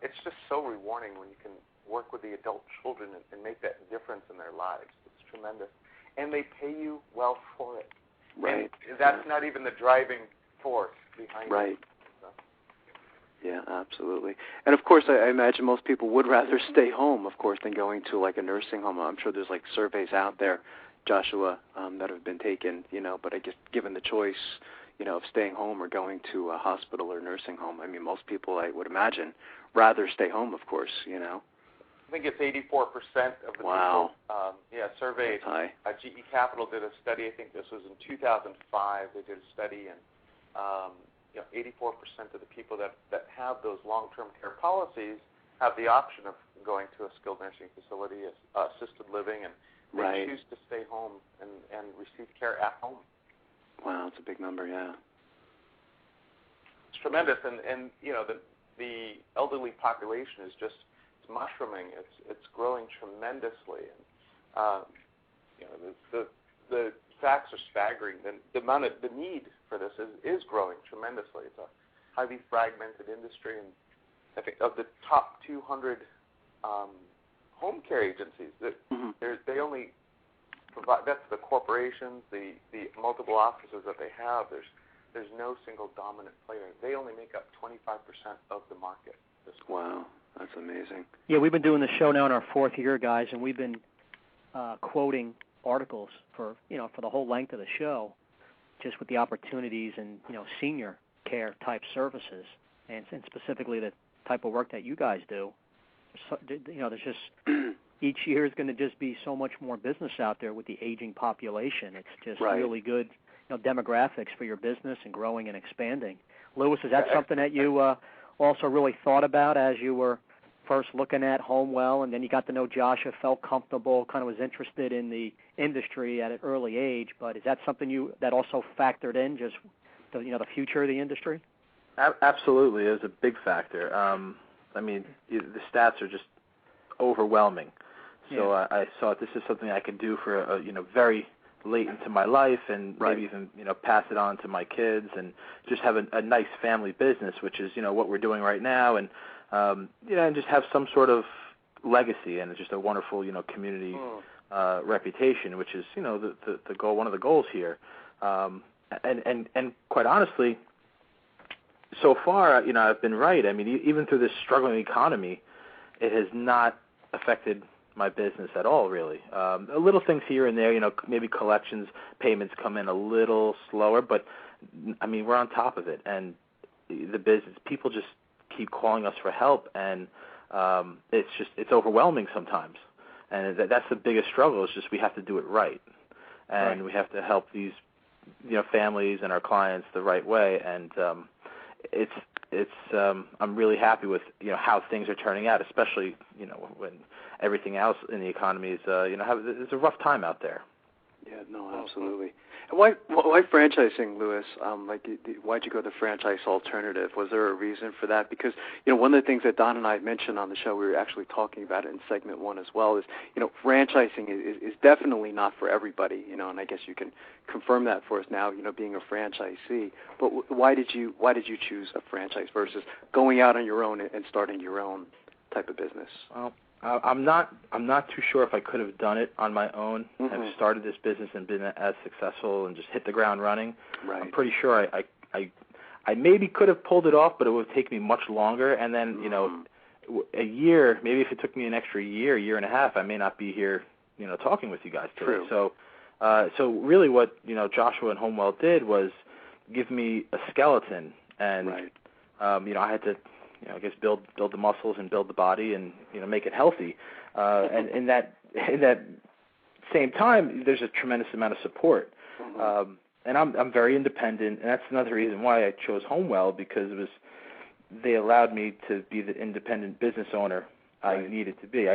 it's just so rewarding when you can work with the adult children and make that difference in their lives. It's tremendous. And they pay you well for it. Right. And that's not even the driving force behind it. So. Yeah, absolutely. And, of course, I imagine most people would rather stay home, of course, than going to, like, a nursing home. I'm sure there's, like, surveys out there, Joshua, that have been taken, but I guess given the choice, of staying home or going to a hospital or nursing home, I mean, most people, I would imagine, rather stay home, of course, I think it's 84% of the people surveyed. GE Capital did a study. I think this was in 2005. They did a study, and 84% of the people that have those long-term care policies have the option of going to a skilled nursing facility, assisted living, and they choose to stay home and receive care at home. Wow, that's a big number, yeah. It's tremendous, and the elderly population is just mushrooming. It's growing tremendously, and the facts are staggering. The need for this is growing tremendously. It's a highly fragmented industry, and I think of the top 200 home care agencies, they only provide. That's the corporations, the multiple offices that they have. There's no single dominant player. They only make up 25% of the market. Wow. That's amazing. Yeah, we've been doing the show now in our fourth year, guys, and we've been quoting articles for the whole length of the show, just with the opportunities and senior care type services, and specifically the type of work that you guys do. So, there's just each year is going to just be so much more business out there with the aging population. It's just really good, demographics for your business and growing and expanding. Louis, is that something that you also really thought about as you were first looking at HomeWell, and then you got to know Joshua, felt comfortable, kind of was interested in the industry at an early age, but is that something that also factored in, just the future of the industry? Absolutely, it was a big factor. I mean, the stats are just overwhelming. So I thought this is something I could do for very late into my life, and maybe even pass it on to my kids, and just have a nice family business, which is what we're doing right now, and and just have some sort of legacy and just a wonderful community reputation, which is the goal, one of the goals here, and quite honestly, so far I've been right. I mean, even through this struggling economy, it has not affected my business at all, really. A little things here and there, maybe collections, payments come in a little slower, but I mean, we're on top of it, and the business, people just keep calling us for help, and it's overwhelming sometimes, and that's the biggest struggle. Is just we have to do it right, and we have to help these families and our clients the right way, and I'm really happy with how things are turning out, especially when everything else in the economy is it's a rough time out there. Yeah, no, absolutely. And why franchising, Louis? Why'd you go the franchise alternative? Was there a reason for that? Because, one of the things that Don and I mentioned on the show, we were actually talking about it in segment 1 as well, is, franchising is definitely not for everybody, and I guess you can confirm that for us now, being a franchisee. But why did you choose a franchise versus going out on your own and starting your own type of business? Well, I'm not too sure if I could have done it on my own, have started this business and been as successful and just hit the ground running. Right. I'm pretty sure I maybe could have pulled it off, but it would take me much longer. And then, a year, maybe if it took me an extra year and a half, I may not be here, talking with you guys today. True. So really what, Joshua and HomeWell did was give me a skeleton. And, I had to, I guess build the muscles and build the body and make it healthy. And in that same time, there's a tremendous amount of support. And I'm very independent, and that's another reason why I chose HomeWell, because they allowed me to be the independent business owner I need to be.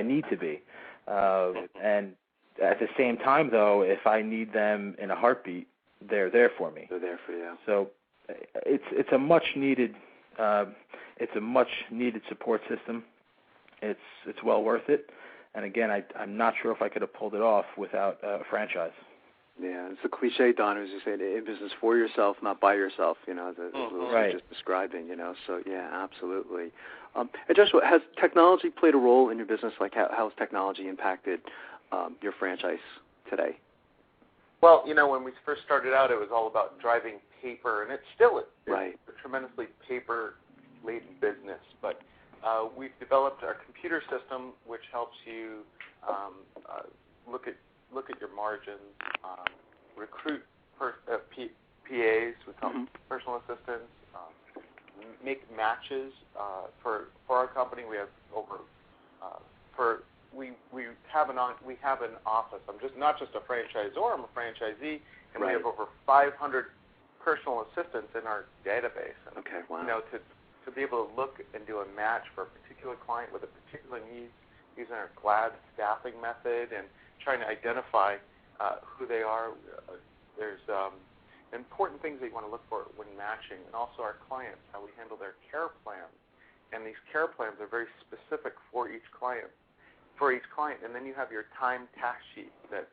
And at the same time, though, if I need them in a heartbeat, they're there for me. They're there for you. So it's a much needed support system. It's well worth it. And again, I'm not sure if I could have pulled it off without a franchise. Yeah, it's a cliche, Don, as you say, in business for yourself, not by yourself, as Louis was just describing, So, yeah, absolutely. And Joshua, has technology played a role in your business? Like, how has technology impacted your franchise today? Well, when we first started out, it was all about driving paper, and it's a tremendously paper-laden business. But we've developed our computer system, which helps you look at your margins, recruit PAs, we call them personal assistants, make matches for our company. We have we have an office. I'm not just a franchisor. I'm a franchisee, and we have over 500 personal assistants in our database. And, to be able to look and do a match for a particular client with a particular need using our GLAD staffing method and trying to identify who they are. There's important things that you want to look for when matching, and also our clients, how we handle their care plans. And these care plans are very specific for each client. And then you have your time task sheet that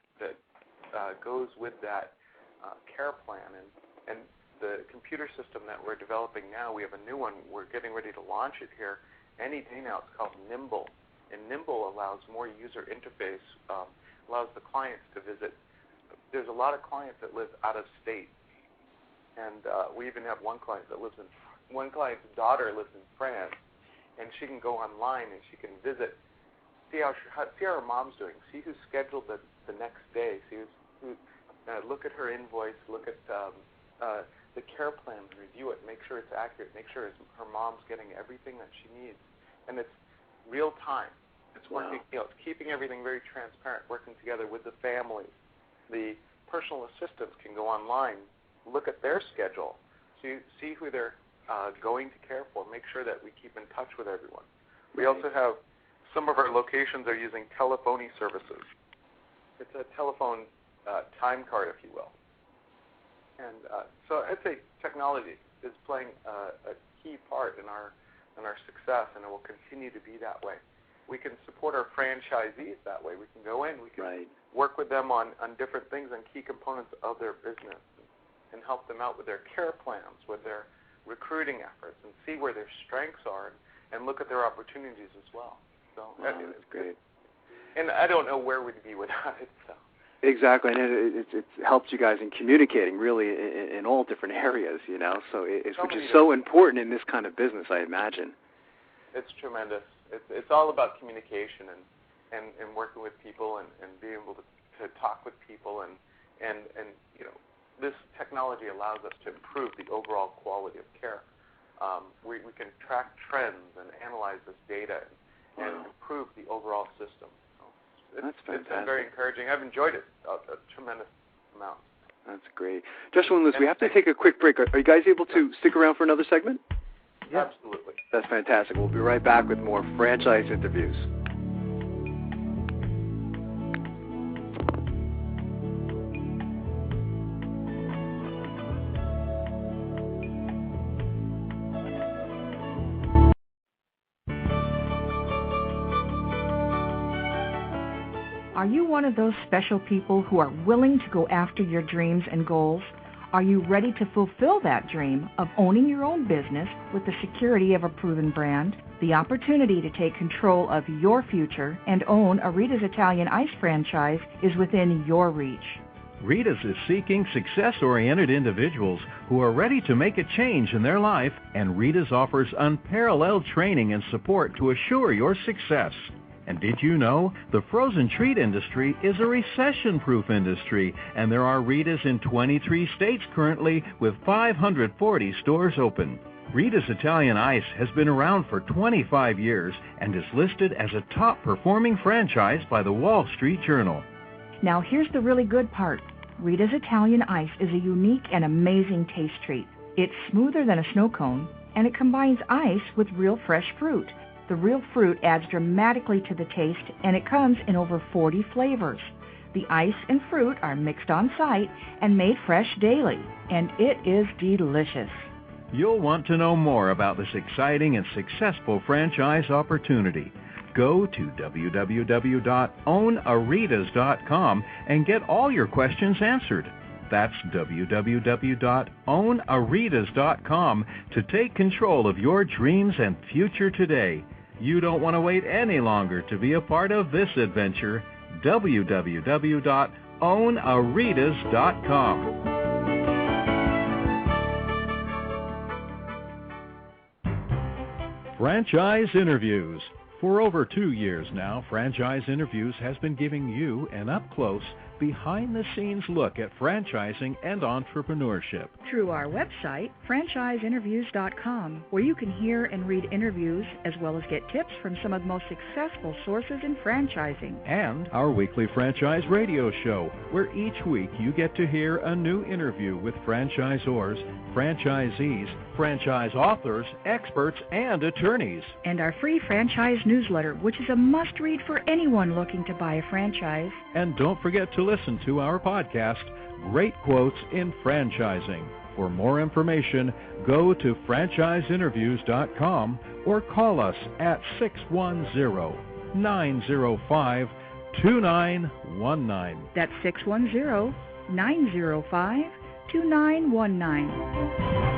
goes with that care plan. And the computer system that we're developing now, we have a new one. We're getting ready to launch it here any day now. It's called Nimble. And Nimble allows more user interface, allows the clients to visit. There's a lot of clients that live out of state. And we even have one client's daughter lives in France, and she can go online and she can visit, see how her mom's doing, see who's scheduled the next day, look at her invoice, look at the care plan, review it, make sure it's accurate, make sure her mom's getting everything that she needs. And it's real time. It's working, it's keeping everything very transparent, working together with the families. The personal assistants can go online, look at their schedule, see who they're going to care for, make sure that we keep in touch with everyone. We also have some of our locations are using telephony services. It's a telephone time card, if you will. And so I'd say technology is playing a key part in our success, and it will continue to be that way. We can support our franchisees that way. We can go in, we can work with them on different things and key components of their business and help them out with their care plans, with their recruiting efforts, and see where their strengths are and look at their opportunities as well. So that's great. And I don't know where we'd be without it. So. Exactly, and it helps you guys in communicating really in all different areas, so which is so important in this kind of business, I imagine. It's tremendous. It's all about communication and working with people and being able to talk with people and this technology allows us to improve the overall quality of care. We can track trends and analyze this data and improve the overall system. That's fantastic. It's been very encouraging. I've enjoyed it a tremendous amount. That's great. Joshua and Liz, we have to take a quick break. Are you guys able to stick around for another segment? Yeah. Absolutely. That's fantastic. We'll be right back with more franchise interviews. Are you one of those special people who are willing to go after your dreams and goals? Are you ready to fulfill that dream of owning your own business with the security of a proven brand? The opportunity to take control of your future and own a Rita's Italian Ice franchise is within your reach. Rita's is seeking success-oriented individuals who are ready to make a change in their life, and Rita's offers unparalleled training and support to assure your success. And did you know the frozen treat industry is a recession-proof industry, and there are Rita's in 23 states currently with 540 stores open. Rita's Italian Ice has been around for 25 years and is listed as a top-performing franchise by the Wall Street Journal. Now here's the really good part. Rita's Italian Ice is a unique and amazing taste treat. It's smoother than a snow cone, and it combines ice with real fresh fruit. The real fruit adds dramatically to the taste, and it comes in over 40 flavors. The ice and fruit are mixed on site and made fresh daily, and it is delicious. You'll want to know more about this exciting and successful franchise opportunity. Go to www.ownaritas.com and get all your questions answered. That's www.ownaritas.com to take control of your dreams and future today. You don't want to wait any longer to be a part of this adventure. www.ownaritas.com. Franchise Interviews. For over 2 years now, Franchise Interviews has been giving you an up-close, behind-the-scenes look at franchising and entrepreneurship. Through our website, franchiseinterviews.com, where you can hear and read interviews as well as get tips from some of the most successful sources in franchising. And our weekly franchise radio show, where each week you get to hear a new interview with franchisors, franchisees, franchise authors, experts, and attorneys. And our free franchise newsletter, which is a must-read for anyone looking to buy a franchise. And don't forget to listen to our podcast, Great Quotes in Franchising. For more information, go to franchiseinterviews.com or call us at 610-905-2919. That's 610-905-2919.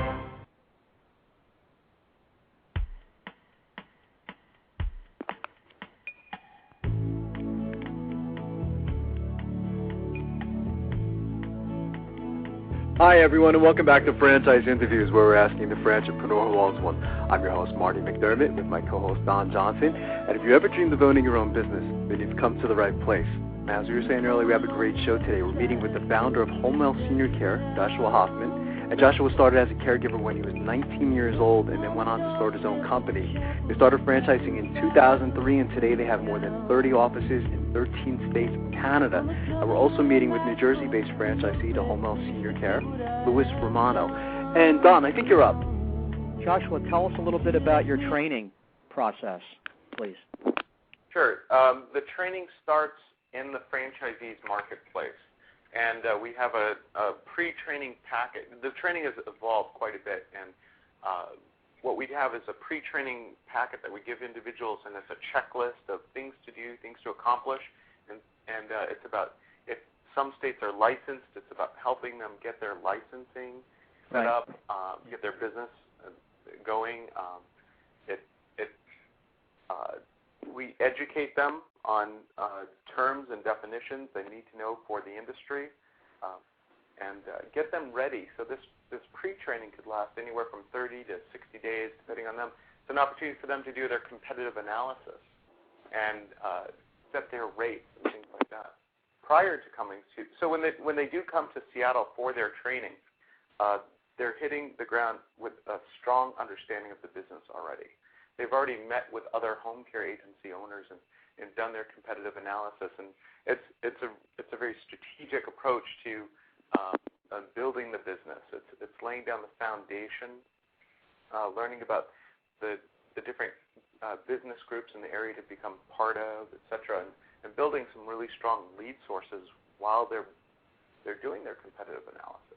Hi, everyone, and welcome back to Franchise Interviews, where we're asking the franchipreneur who owns one. I'm your host, Marty McDermott, with my co-host, Don Johnson. And if you ever dreamed of owning your own business, then you've come to the right place. Now, as we were saying earlier, we have a great show today. We're meeting with the founder of HomeWell Senior Care, Joshua Hoffman. And Joshua started as a caregiver when he was 19 years old and then went on to start his own company. They started franchising in 2003, and today they have more than 30 offices in 13 states and Canada. And we're also meeting with New Jersey-based franchisee to HomeWell Senior Care, Louis Romano. And Don, I think you're up. Joshua, tell us a little bit about your training process, please. Sure. The training starts in the franchisee's marketplace. And we have a pre-training packet. The training has evolved quite a bit, and what we have is a pre-training packet that we give individuals, and it's a checklist of things to do, things to accomplish, and it's about, if some states are licensed, it's about helping them get their licensing set up, get their business going. We educate them on terms and definitions they need to know for the industry, and get them ready. So this pre-training could last anywhere from 30 to 60 days, depending on them. It's an opportunity for them to do their competitive analysis and set their rates and things like that. Prior to coming to, so when they do come to Seattle for their training, they're hitting the ground with a strong understanding of the business already. They've already met with other home care agency owners and done their competitive analysis, and it's a very strategic approach to building the business. It's laying down the foundation, learning about the different business groups in the area to become part of, etc., and building some really strong lead sources while they're doing their competitive analysis.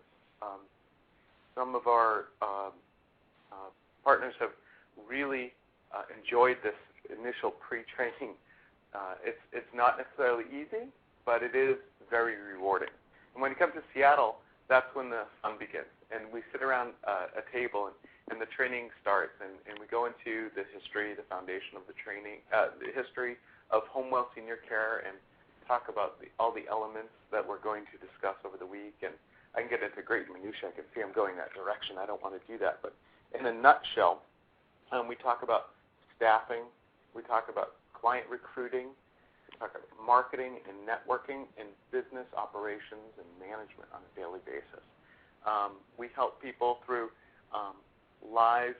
Some of our partners have really enjoyed this initial pre-training It's not necessarily easy, but it is very rewarding. And when you come to Seattle, that's when the fun begins. And we sit around a table, and the training starts, and we go into the history, the foundation of the training, the history of HomeWell Senior Care, and talk about all the elements that we're going to discuss over the week. And I can get into great minutiae. I can see I'm going that direction. I don't want to do that. But in a nutshell, we talk about staffing. We talk about client recruiting. We talk about marketing and networking and business operations and management on a daily basis. We help people through live,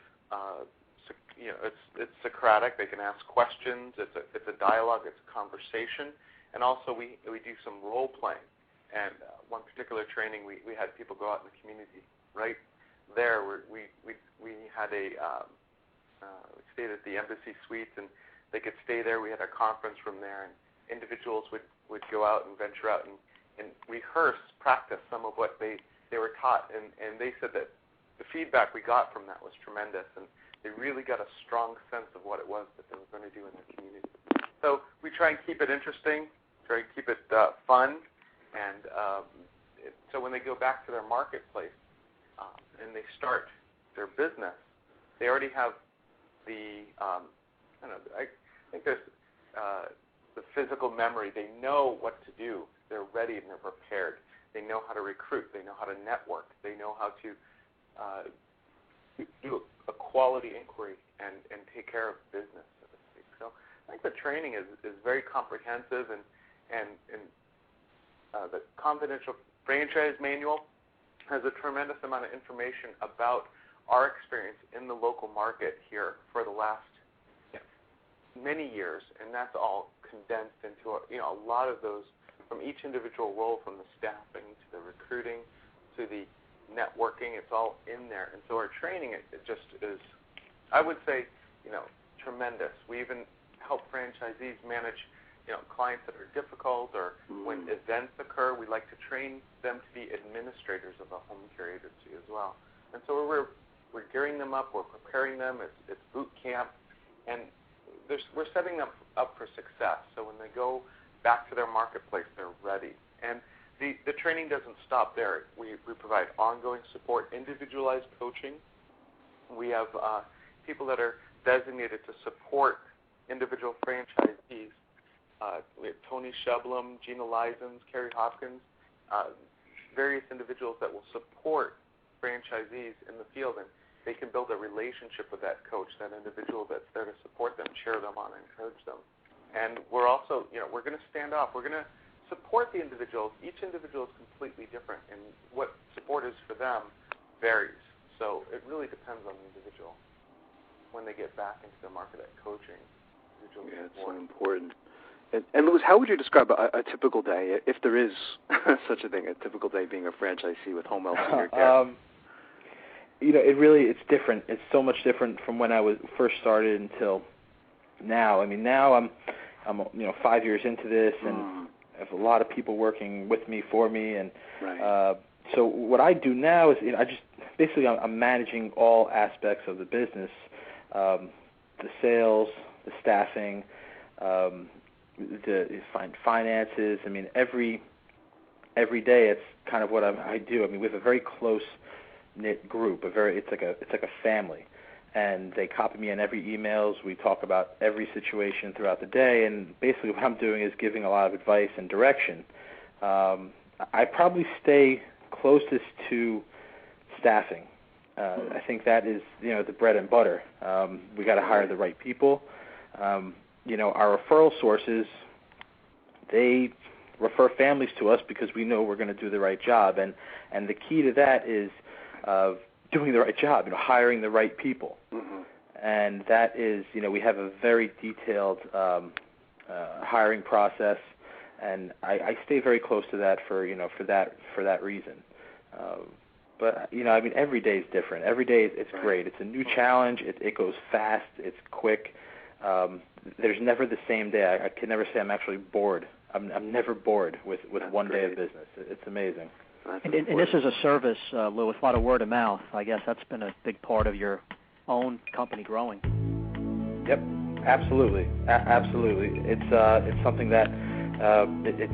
it's Socratic. They can ask questions. It's a dialogue. It's a conversation. And also we do some role playing. And one particular training, we had people go out in the community. Right there, we had we stayed at the Embassy Suites, and they could stay there. We had a conference room there, and individuals would go out and venture out and rehearse, practice some of what they were taught. And they said that the feedback we got from that was tremendous, and they really got a strong sense of what it was that they were going to do in their community. So we try and keep it interesting, try and keep it fun, and so when they go back to their marketplace and they start their business, they already have the I think there's the physical memory. They know what to do. They're ready and they're prepared. They know how to recruit. They know how to network. They know how to do a quality inquiry and take care of business, so to speak. So I think the training is very comprehensive, and the confidential franchise manual has a tremendous amount of information about our experience in the local market here for the last many years, and that's all condensed into a lot of those from each individual role, from the staffing to the recruiting to the networking. It's all in there, and so our training it just is, I would say, tremendous. We even help franchisees manage clients that are difficult, or when events occur, we like to train them to be administrators of a home care agency as well. And so we're gearing them up, we're preparing them. It's boot camp, and we're setting them up for success. So when they go back to their marketplace, they're ready. And the training doesn't stop there. We provide ongoing support, individualized coaching. We have people that are designated to support individual franchisees. We have Tony Sheblum, Gina Lysons, Carrie Hopkins, various individuals that will support franchisees in the field, and they can build a relationship with that coach, that individual that's there to support them, cheer them on, and encourage them. And we're also, we're going to stand off. We're going to support the individuals. Each individual is completely different, and what support is for them varies. So it really depends on the individual when they get back into the market at coaching. Yeah, it's so important. And Louis, how would you describe a typical day, if there is such a thing, a typical day being a franchisee with HomeWell Senior Care? It's different. It's so much different from when I was first started until now. I mean, now I'm 5 years into this, and I have a lot of people working with me, for me, and right. So what I do now is I'm managing all aspects of the business, the sales, the staffing, the finances. I mean, every day it's kind of what I do. I mean, we have a very close-knit group. It's like a family, and they copy me in every emails. We talk about every situation throughout the day, and basically what I'm doing is giving a lot of advice and direction. I probably stay closest to staffing. I think that is the bread and butter. We got to hire the right people. Our referral sources, they refer families to us because we know we're going to do the right job, and the key to that is doing the right job, hiring the right people. And that is, we have a very detailed hiring process, and I stay very close to that for that reason. But every day is different. Every day it's great. It's a new challenge. It goes fast. It's quick. There's never the same day. I can never say I'm actually bored. I'm never bored with one day of business. It's amazing. And this is a service, Louis, a lot of word of mouth. I guess that's been a big part of your own company growing. Yep. Absolutely. Absolutely. It's something that it's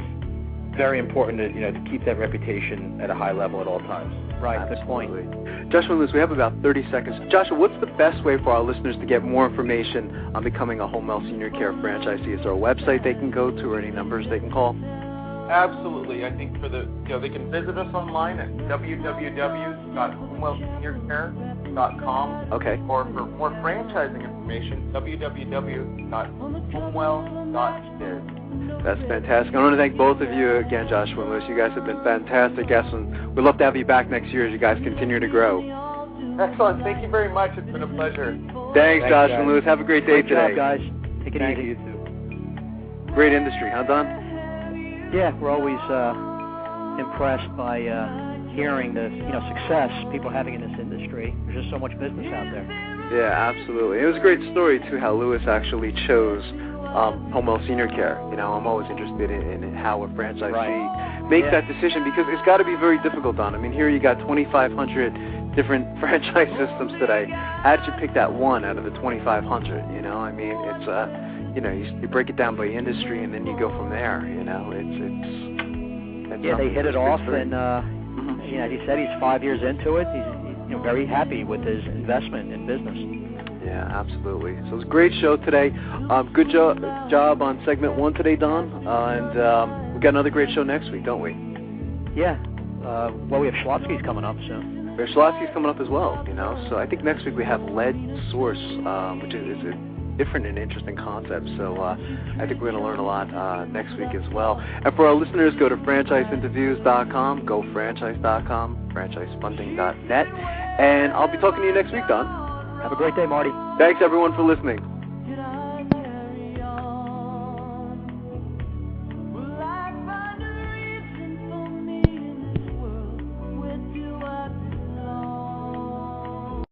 very important to keep that reputation at a high level at all times. Right, Absolutely. Good point. Joshua and Louis, we have about 30 seconds. Joshua, what's the best way for our listeners to get more information on becoming a HomeWell Senior Care franchisee? Is there a website they can go to or any numbers they can call? Absolutely. I think they can visit us online at www.homewellseniorcare.com. Okay. Or for more franchising information, www.homewell.biz. That's fantastic. I want to thank both of you again, Joshua and Louis. You guys have been fantastic guests, and we'd love to have you back next year as you guys continue to grow. Excellent. Thank you very much. It's been a pleasure. Thanks, Joshua and Louis. Have a great day today. Good job, guys. Take it easy. You too. Great industry, huh, Don? Yeah, we're always impressed by hearing the success people having in this industry. There's just so much business out there. Yeah, absolutely. It was a great story too how Louis actually chose HomeWell Senior Care. I'm always interested in how a franchisee makes that decision, because it's got to be very difficult, Don. I mean, here you got 2,500 different franchise systems today. How did you pick that one out of the 2,500? I mean, it's you break it down by industry, and then you go from there. It's they hit it off, and as he said, he's 5 years into it. He's very happy with his investment in business. Yeah, absolutely. So it was a great show today. Good job on segment 1 today, Don. And we've got another great show next week, don't we? Yeah. We have Schlotsky's coming up soon. There's Schlotsky's coming up as well, So I think next week we have Lead Source, which is a different and interesting concept. So I think we're going to learn a lot next week as well. And for our listeners, go to franchiseinterviews.com, gofranchise.com, franchisefunding.net. And I'll be talking to you next week, Don. Have a great day, Marty. Thanks, everyone, for listening.